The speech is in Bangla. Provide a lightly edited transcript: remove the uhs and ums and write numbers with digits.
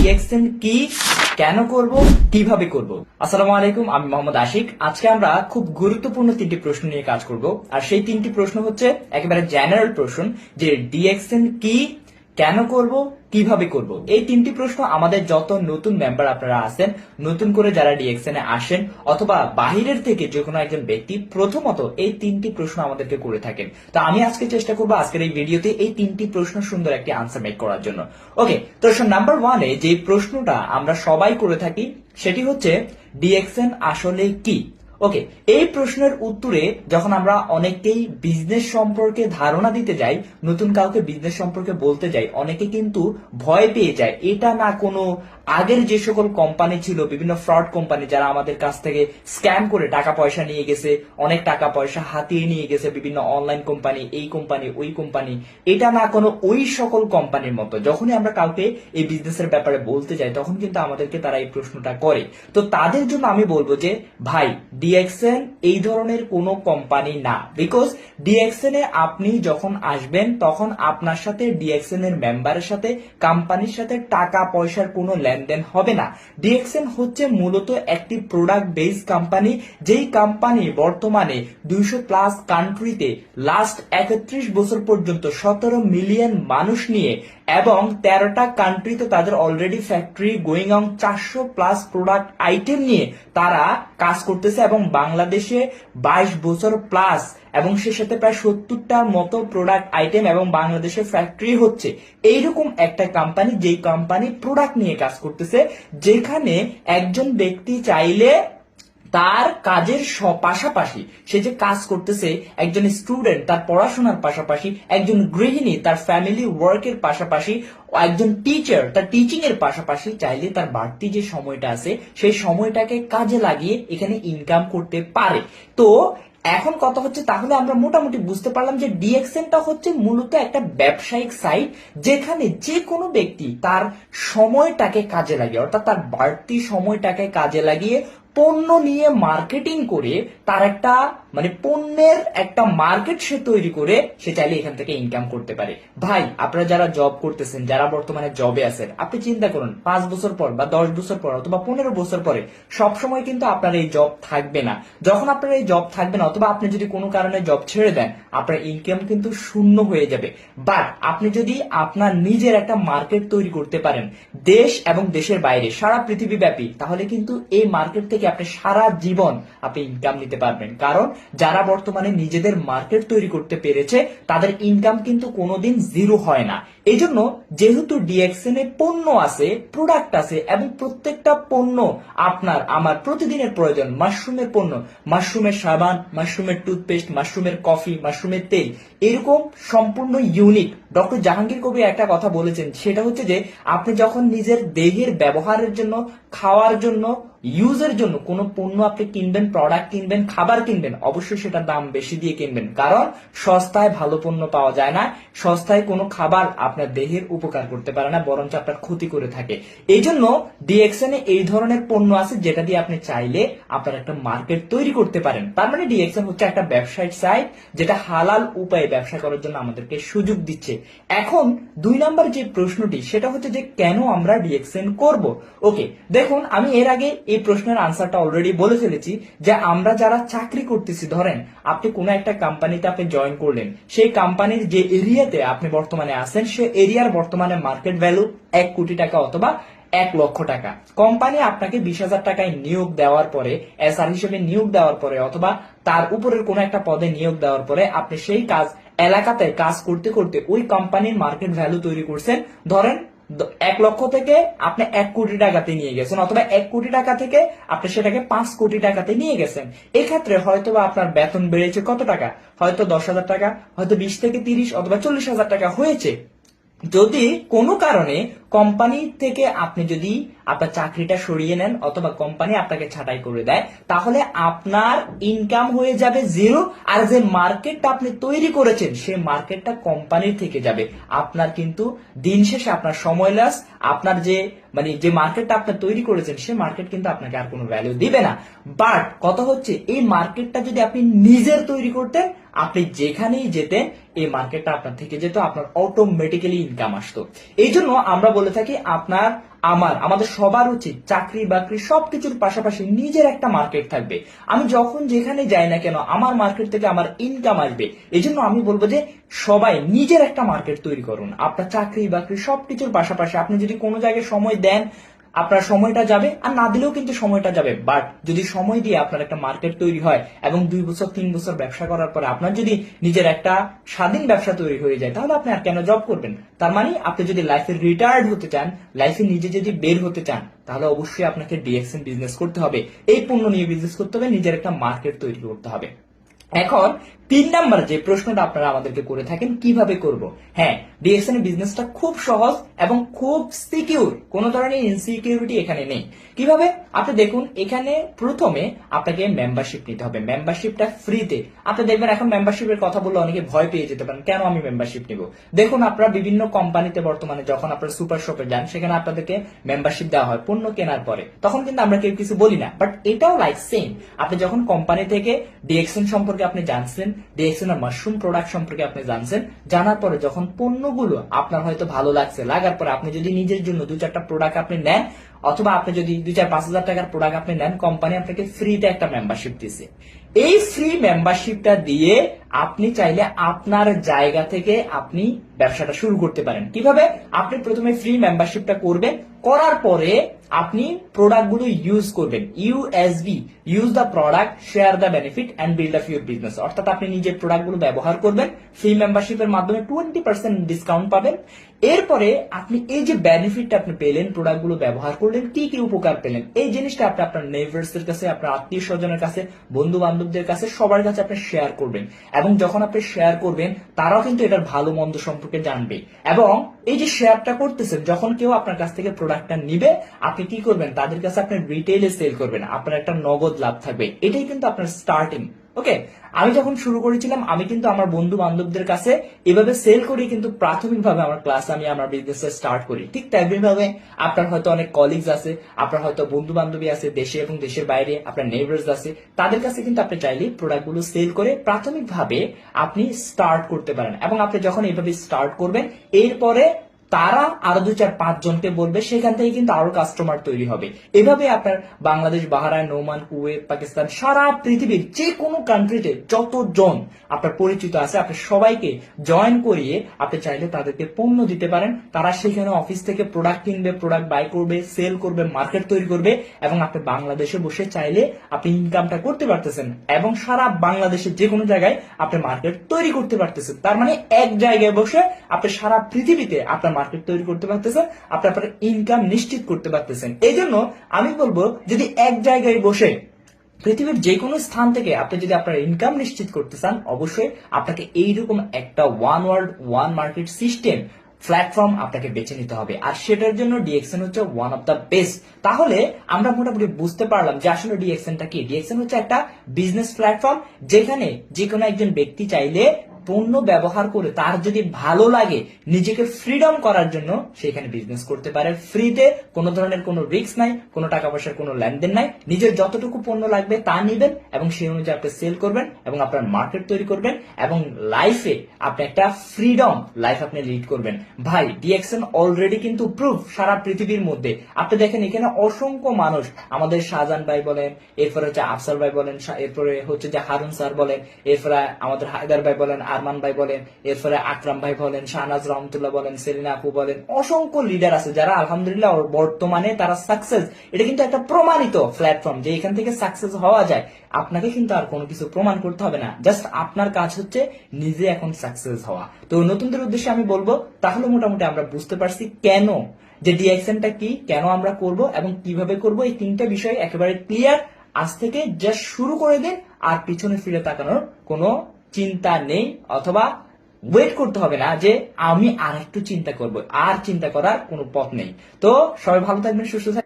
ডিএক্সএন কি, কেন করব, কিভাবে করব। আসসালামু আলাইকুম, আমি মোহাম্মদ আশিক। আজকে আমরা খুব গুরুত্বপূর্ণ তিনটি প্রশ্ন নিয়ে কাজ করব। আর সেই তিনটি প্রশ্ন হচ্ছে একেবারে জেনারেল প্রশ্ন, যে ডিএক্সএন কি, কেন করব, কিভাবে করব। এই তিনটি প্রশ্ন আমাদের যত নতুন মেম্বার আপনারা আছেন, নতুন করে যারা ডিএক্সএন এ আসেন, অথবা বাহিরের থেকে যে কোনো একজন ব্যক্তি প্রথমত এই তিনটি প্রশ্ন আমাদেরকে করে থাকেন। তো আমি আজকে চেষ্টা করবো আজকের এই ভিডিওতে এই তিনটি প্রশ্ন সুন্দর একটি আনসার মেক করার জন্য। ওকে, তো নাম্বার ওয়ানে যে প্রশ্নটা আমরা সবাই করে থাকি সেটি হচ্ছে ডিএক্সএন আসলে কি। ওকে, এই প্রশ্নের উত্তরে যখন আমরা অনেকেই বিজনেস সম্পর্কে ধারণা দিতে যাই, নতুন কাউকে বিজনেস সম্পর্কে বলতে যাই, অনেকে কিন্তু ভয় পেয়ে যায়। এটা না কোনো আগের যে সকল কোম্পানি ছিল, বিভিন্ন ফ্রড কোম্পানি যারা আমাদের কাছ থেকে স্ক্যাম করে টাকা পয়সা নিয়ে গেছে, অনেক টাকা পয়সা হাতিয়ে নিয়ে গেছে, বিভিন্ন অনলাইন কোম্পানি, এই কোম্পানি, ওই কোম্পানি, এটা না কোনো ওই সকল কোম্পানির মতো। যখনই আমরা কাউকে এই বিজনেসের ব্যাপারে বলতে যাই তখন কিন্তু আমাদেরকে তারা এই প্রশ্নটা করে। তো তাদের জন্য আমি বলবো যে ভাই, ডিএক্সএন এই ধরনের কোনো কোম্পানি না। বিকজ ডিএক্সএন এ আপনি যখন আসবেন তখন আপনার সাথে ডিএক্সএন এর মেম্বারের সাথে, কোম্পানির সাথে টাকা পয়সার কোনো লেনদেন হবে না। ডিএক্সএন হচ্ছে মূলত একটি প্রোডাক্ট বেসড কোম্পানি, যেই কোম্পানি বর্তমানে 200+ কান্ট্রিতে লাস্ট 31 বছর পর্যন্ত 17 মিলিয়ন মানুষ নিয়ে এবং 13টা কান্ট্রিতে তাদের already factory going on, 400+ product item নিয়ে তারা কাজ করতেছে এবং বাংলাদেশে 22 বছর প্লাস, এবং সে সাথে প্রায় 70টার মতো প্রোডাক্ট আইটেম এবং বাংলাদেশে ফ্যাক্টরি হচ্ছে। এইরকম একটা কোম্পানি, যেই কোম্পানি প্রোডাক্ট নিয়ে কাজ করতেছে, যেখানে একজন ব্যক্তি চাইলে তার কাজের পাশাপাশি, সে যে কাজ করতেছে, একজন স্টুডেন্ট তার পড়াশোনার পাশাপাশি, একজন গৃহিণী তার ফ্যামিলি ওয়ার্কের পাশাপাশি, একজন টিচার তার টিচিং এর পাশাপাশি চাইলে তার বাড়তি যে সময়টা আছে সেই সময়টাকে কাজে লাগিয়ে এখানে ইনকাম করতে পারে। তো এখন কথা হচ্ছে, তাহলে আমরা মোটামুটি বুঝতে পারলাম যে ডিএক্সএনটা হচ্ছে মূলত একটা ব্যবসায়িক সাইট, যেখানে যে কোনো ব্যক্তি তার সময়টাকে কাজে লাগিয়ে, অর্থাৎ তার বাড়তি সময়টাকে কাজে লাগিয়ে পণ্য নিয়ে মার্কেটিং করে তার একটা পণ্যের একটা মার্কেট সে তৈরি করে সে চাইলে এখান থেকে ইনকাম করতে পারে। ভাই, আপনারা যারা জব করতেছেন, যারা বর্তমানে জবে আছেন, আপনি চিন্তা করুন 5 বছর পর বা 10 বছর পর অথবা 15 বছর পরে সবসময় কিন্তু আপনার এই জব থাকবে না। যখন আপনার এই জব থাকবে না, অথবা আপনি যদি কোনো কারণে জব ছেড়ে দেন, আপনার ইনকাম কিন্তু শূন্য হয়ে যাবে। বাট আপনি যদি আপনার নিজের একটা মার্কেট তৈরি করতে পারেন দেশ এবং দেশের বাইরে, সারা পৃথিবী ব্যাপী, তাহলে কিন্তু এই মার্কেট থেকে আপনি সারা জীবন আপনি ইনকাম নিতে পারবেন। কারণ যারা বর্তমানে নিজেদের মার্কেট তৈরি করতে পেরেছে তাদের ইনকাম কিন্তু কোনোদিন জিরো হয় না। এই জন্য যেহেতু ডিএক্সএন এ পণ্য আছে, প্রোডাক্ট আছে, এবং প্রত্যেকটা পণ্য আপনার আমার প্রতিদিনের প্রয়োজন। মাশরুমের পণ্য, মাশরুমের সাবান, মাশরুমের টুথপেস্ট, মাশরুমের কফি, মাশরুমের তেল, এরকম সম্পূর্ণ ইউনিক। ডক্টর জাহাঙ্গীর কবির একটা কথা বলেছেন, সেটা হচ্ছে যে আপনি যখন নিজের দেহের ব্যবহারের জন্য, খাওয়ার জন্য, ইউজের জন্য কোনো পণ্য আপনি কিনবেন, প্রোডাক্ট কিনবেন, খাবার কিনবেন, অবশ্যই সেটার দাম বেশি দিয়ে কিনবেন। কারণ সস্তায় ভালো পণ্য পাওয়া যায় না। সস্তায় কোনো খাবার আপনার দেহের উপকার করতে পারে না, বরঞ্চ আপনার ক্ষতি করে থাকে। এই জন্য ডিএক্সএন এ এই ধরনের পণ্য আছে যেটা দিয়ে আপনি চাইলে আপনার একটা মার্কেট তৈরি করতে পারেন। তার মানে ডিএক্সএন হচ্ছে একটা ব্যবসায়িক সাইট যেটা হালাল উপায়ে ব্যবসা করার জন্য আমাদেরকে সুযোগ দিচ্ছে। এখন 2 নাম্বার যে প্রশ্নটি, সেটা হচ্ছে যে কেন আমরা ডিএক্সএন করব। ওকে, দেখুন, আমি এর আগে এই প্রশ্নের আনসারটা অলরেডি বলে ফেলেছি যে আমরা যারা চাকরি করতেছি, ধরেন আপনি কোনো একটা কোম্পানিতে আপনি জয়েন করলেন, সেই কোম্পানির যে এরিয়াতে আপনি বর্তমানে আছেন সে এরিয়ার বর্তমানে মার্কেট ভ্যালু 1 কোটি টাকা অথবা 1 লক্ষ টাকা। কোম্পানি আপনাকে 20,000 টাকায় নিয়োগ দেওয়ার পরে, এসআর হিসেবে নিয়োগ দেওয়ার পরে, অথবা তার উপরের কোনো একটা পদে নিয়োগ দেওয়ার পরে আপনি সেই কাজ এলাকাতে কাজ করতে করতে ওই কোম্পানির মার্কেট ভ্যালু তৈরি করছেন। ধরেন 1 লক্ষ থেকে আপনি 1 কোটি টাকাতে নিয়ে গেছেন, অথবা 1 কোটি টাকা থেকে আপনি সেটাকে 5 কোটি টাকাতে নিয়ে গেছেন। এক্ষেত্রে হয়তো আপনার বেতন বেড়েছে কত টাকা, হয়তো 10,000 টাকা, হয়তো 20 থেকে 30 অথবা 40,000 টাকা হয়েছে। যদি কোনো কারণে কোম্পানি থেকে আপনি যদি আপনার চাকরিটা সরিয়ে নেন অথবা কোম্পানি আপনাকে ছাঁটাই করে দেয়, তাহলে আপনার ইনকাম হয়ে যাবে জিরো, আর যে মার্কেটটা আপনি তৈরি করেছেন সেই মার্কেটটা কোম্পানির থেকে যাবে। আপনার কিন্তু দিন শেষে আপনার সময় লস, আপনার যে মার্কেটটা আপনি তৈরি করেছেন সেই মার্কেট কিন্তু আপনাকে আর কোনো ভ্যালু দিবে না। বাট কথা হচ্ছে, এই মার্কেটটা যদি আপনি নিজের তৈরি করতেন, আপনি যেখানেই যেতেন এই মার্কেটটা আপনার থেকে যেত, আপনার অটোমেটিক্যালি ইনকাম আসতো। এই জন্য আমরা বলে থাকি আমাদের সবার উচিত চাকরি বাকরি সবকিছুর পাশাপাশি নিজের একটা মার্কেট থাকবে। আমি যখন যেখানে যাই না কেন আমার মার্কেট থেকে আমার ইনকাম আসবে। এই জন্য আমি বলবো যে সবাই নিজের একটা মার্কেট তৈরি করুন। আপনার চাকরি বাকরি সবকিছুর পাশাপাশি আপনি যদি কোনো জায়গায় সময় দেন আপনার সময়টা যাবে, আর না দিলেও কিন্তু সময়টা যাবে। বাট যদি সময় দিয়ে আপনার একটা মার্কেট তৈরি হয় এবং 2 বছর 3 বছর ব্যবসা করার পরে আপনার যদি নিজের একটা স্বাধীন ব্যবসা তৈরি হয়ে যায়, তাহলে আপনি আর কেন জব করবেন? তার মানে আপনি যদি লাইফে রিটায়ার্ড হতে চান, লাইফে নিজে যদি বের হতে চান, তাহলে অবশ্যই আপনাকে ডিএক্সএন বিজনেস করতে হবে। এই পণ্য নিয়ে বিজনেস করতে হবে, নিজের একটা মার্কেট তৈরি করতে হবে। এখন 3 নাম্বার যে প্রশ্নটা আপনারা আমাদেরকে করে থাকেন, কিভাবে করব? হ্যাঁ, ডিএক্সএন বিজনেসটা খুব সহজ এবং খুব সিকিউর, কোনো ধরনের ইনসিকিউরিটি এখানে নেই। কিভাবে? আপনি দেখুন, এখানে প্রথমে আপনাকে মেম্বারশিপ নিতে হবে। মেম্বারশিপটা ফ্রিতে। আপনি দেখবেন এখন মেম্বারশিপের কথা বললে অনেকে ভয় পেয়ে যেতে পারেন, কেন আমি মেম্বারশিপ নিব? দেখুন, আপনারা বিভিন্ন কোম্পানিতে বর্তমানে যখন আপনারা সুপার শপে যান, সেখানে আপনাদেরকে মেম্বারশিপ দেওয়া হয় পণ্য কেনার পরে, তখন কিন্তু আমরা কেউ কিছু বলি না। বাট এটাও লাইক সেম, আপনি যখন কোম্পানি থেকে ডিএক্সএন সম্পর্কে আপনি জানছেন, ডিএক্সএন এর মাশরুম প্রোডাক্ট সম্পর্কে আপনি জানছেন, জানার পরে যখন পণ্যগুলো আপনার হয়তো ভালো লাগছে, লাগার পরে আপনি যদি নিজের জন্য 2-4টা প্রোডাক্ট আপনি নেন, অথবা আপনি যদি 2-4-5 হাজার টাকার প্রোডাক্ট আপনি নেন, কোম্পানি আপনাকে ফ্রিতে একটা মেম্বারশিপ দিছে। এই ফ্রি মেম্বারশিপটা দিয়ে আপনি চাইলে আপনার জায়গা থেকে আপনি ব্যবসাটা শুরু করতে পারেন। কিভাবে? আপনি প্রথমে ফ্রি মেম্বারশিপটা করবেন, করার পরে আপনি প্রোডাক্টগুলো ইউজ করবেন। USB, use the product, share the benefit and build up your business. অর্থাৎ আপনি নিজের প্রোডাক্টগুলো ব্যবহার করবেন, ফ্রি মেম্বারশিপের মাধ্যমে 20% ডিসকাউন্ট পাবেন। এরপরে আপনি এই যে বেনিফিটটা আপনি পেলেন, প্রোডাক্টগুলো ব্যবহার করলেন, কি কি উপকার পেলেন, এই জিনিসটা আপনি আপনার নেইবারসের কাছে, আপনার আত্মীয় স্বজনের কাছে, বন্ধু বান্ধবদের কাছে, সবার কাছে আপনি শেয়ার করবেন। এবং যখন আপনি শেয়ার করবেন, তারাও কিন্তু এটার ভালো মন্দ সম্পর্কে জানবে। এবং এই যে শেয়ারটা করতেছেন, যখন কেউ আপনার কাছ থেকে প্রোডাক্টটা নিবে, আপনি কি করবেন? তাদের কাছে আপনি রিটেইলে সেল করবেন, আপনার একটা নগদ লাভ থাকবে। এটাই কিন্তু আপনার স্টার্টিং। ওকে, আমি যখন শুরু করেছিলাম, আমি কিন্তু আমার বন্ধু বান্ধবদের কাছে এভাবে সেল করি, কিন্তু প্রাথমিকভাবে আমার ক্লাস আমি আমার বিজনেস স্টার্ট করি। ঠিক তেমনিভাবে আপনার হয়তো অনেক কলিগস আছে, আপনার হয়তো বন্ধু বান্ধবী আছে দেশে এবং দেশের বাইরে, আপনার নেইবার্স আছে, তাদের কাছে কিন্তু আপনি চাইলে প্রোডাক্টগুলো সেল করে প্রাথমিকভাবে আপনি স্টার্ট করতে পারেন। এবং আপনি যখন এইভাবে স্টার্ট করবেন, এরপরে তারা আরো 2-4-5 জনকে বলবে, সেখান থেকে কিন্তু আরো কাস্টমার তৈরি হবে। এভাবে আপনার Bangladesh, Bahrain, Oman, Kuwait, Pakistan, সারা পৃথিবীর যে কোনো কান্ট্রিতে যতজন আপনার পরিচিত আছে, আপনি সবাইকে জয়েন করিয়ে আপনি চাইলে তাদেরকে পণ্য দিতে পারেন। তারা সেখানে অফিস থেকে প্রোডাক্ট কিনবে, প্রোডাক্ট বাই করবে, সেল করবে, মার্কেট তৈরি করবে, এবং আপনি বাংলাদেশে বসে চাইলে আপনি ইনকামটা করতে পারতেছেন, এবং সারা বাংলাদেশের যে কোনো জায়গায় আপনি মার্কেট তৈরি করতে পারতেছেন। তার মানে এক জায়গায় বসে আপনি সারা পৃথিবীতে আপনার মার্কেট তৈরি করতে পারতেছেন, আপনি আপনার ইনকাম নিশ্চিত করতে পারতেছেন। এই জন্য আমি বলবো, যদি এক জায়গায় বসে পৃথিবীর যে কোনো স্থান থেকে আপনি যদি আপনার ইনকাম নিশ্চিত করতে চান, অবশ্যই আপনাকে এইরকম একটা one world one market system platform আপনাকে বেছে নিতে হবে। আর সেটার জন্য ডিএক্সএন হচ্ছে ওয়ান অফ দ্য বেস্ট। তাহলে আমরা মোটামুটি বুঝতে পারলাম যে আসলে ডিএক্সএনটা কি। ডিএক্সএন হচ্ছে একটা বিজনেস প্ল্যাটফর্ম, যেখানে যে কোনো একজন ব্যক্তি চাইলে পণ্য ব্যবহার করে তার যদি ভালো লাগে, নিজেকে ফ্রিডম করার জন্য সেখানে বিজনেস করতে পারে ফ্রিতে। কোনো ধরনের কোনো রিস্ক নাই, কোনো টাকা পয়সার কোনো লেনদেন নাই। নিজের যতটুকু পণ্য লাগবে তা নিবেন, এবং সেই অনুযায়ী আপনি সেল করবেন, এবং আপনার মার্কেট তৈরি করবেন, এবং লাইফে আপনি একটা ফ্রিডম লাইফ আপনি লিড করবেন। ভাই, ডিএক্সএন অলরেডি কিন্তু প্রুফ সারা পৃথিবীর মধ্যে। আপনি দেখেন এখানে অসংখ্য মানুষ, আমাদের শাহজাহান ভাই বলেন, এরপরে হচ্ছে আফসার ভাই বলেন, এরপরে হচ্ছে যে হারুন স্যার বলেন, এরপরে আমাদের হায়দার ভাই বলেন, আরমান ভাই বলেন, এরপরে আকরাম ভাই বলেন, শাহনাজ রহমতুল্লাহ বলেন, সেলিনা আপু বলেন, অসংখ্য লিডার আছে যারা আলহামদুলিল্লাহ বর্তমানে তারা সাকসেস। এটা কিন্তু একটা প্রমাণিত প্ল্যাটফর্ম যে এখান থেকে সাকসেস হওয়া যায়। আপনাকে কিন্তু আর কোনো কিছু প্রমাণ করতে হবে না, জাস্ট আপনার কাজ হচ্ছে নিজে এখন সাকসেস হওয়া। তো নতুনদের উদ্দেশ্যে আমি বলবো, তাহলে মোটামুটি আমরা বুঝতে পারছি কেন যে ডিএক্সএনটা কি, কেন আমরা করব এবং কিভাবে করব। এই 3টা বিষয় একেবারে ক্লিয়ার। আজ থেকে জাস্ট শুরু করে দিন, আর পিছনে ফিরে তাকানোর কোনো চিন্তা নেই, অথবা ওয়েট করতে হবে না যে আমি আর একটু চিন্তা করব। আর চিন্তা করার কোনো পথ নেই। তো সবাই ভালো থাকবেন, সুস্থ থাকবেন।